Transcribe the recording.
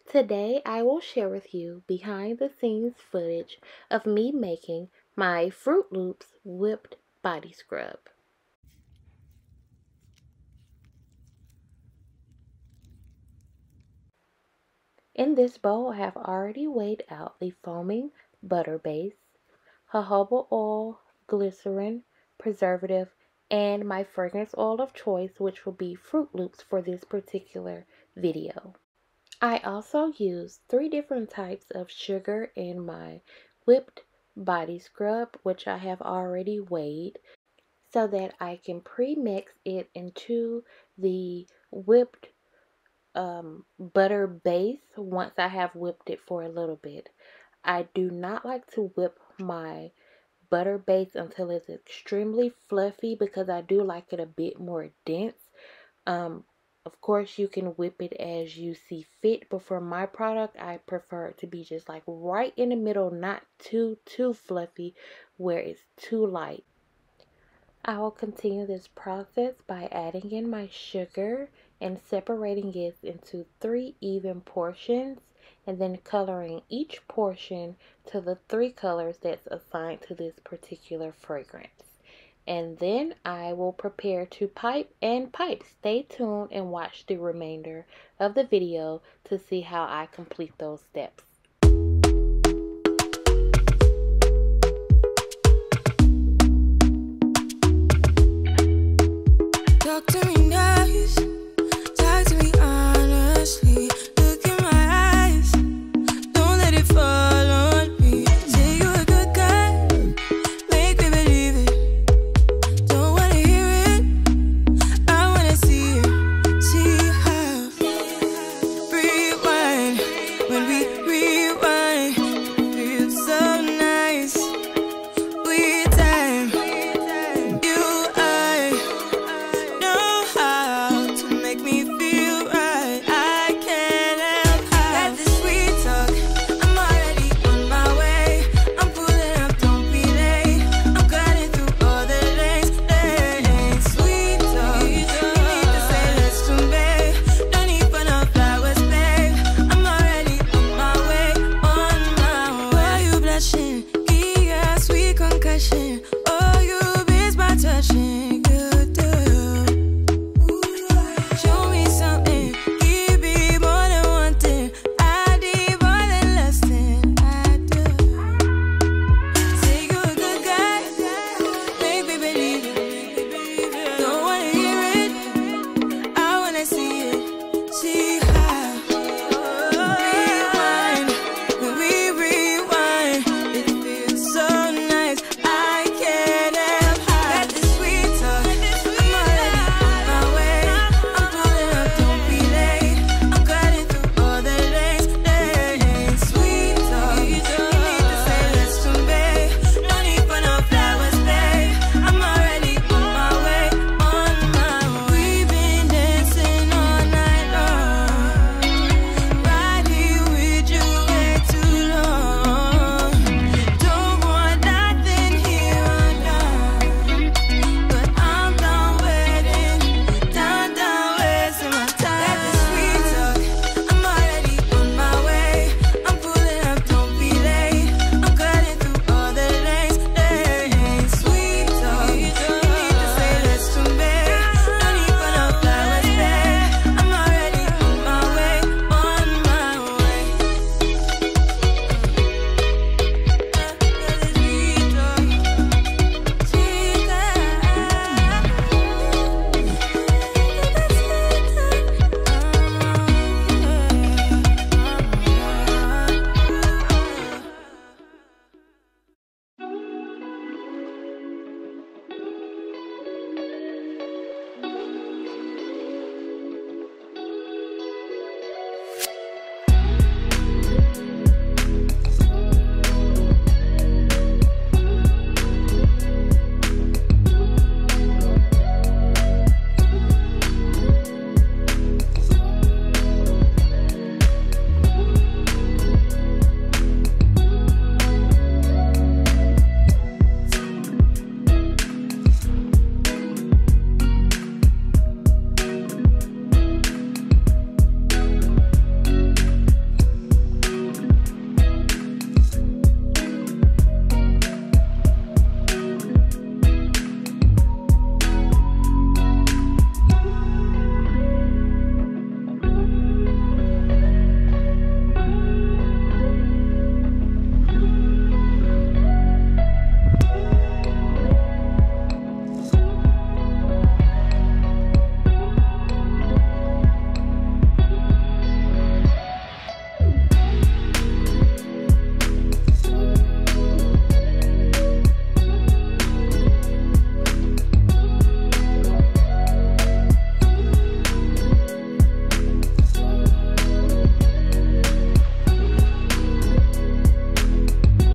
Today I will share with you behind the scenes footage of me making my Froot Loops whipped body scrub. In this bowl I have already weighed out the foaming butter base, jojoba oil, glycerin, preservative, and my fragrance oil of choice, which will be Froot Loops for this particular video. I also used 3 different types of sugar in my whipped body scrub, which I have already weighed, so that I can pre-mix it into the whipped butter base once I have whipped it for a little bit. I do not like to whip my butter base until it's extremely fluffy because I do like it a bit more dense. Of course, you can whip it as you see fit, but for my product, I prefer it to be just like right in the middle, not too fluffy where it's too light. I will continue this process by adding in my sugar and separating it into 3 even portions, and then coloring each portion to the 3 colors that's assigned to this particular fragrance. And then I will prepare to pipe and pipe. Stay tuned and watch the remainder of the video to see how I complete those steps. Talk to me.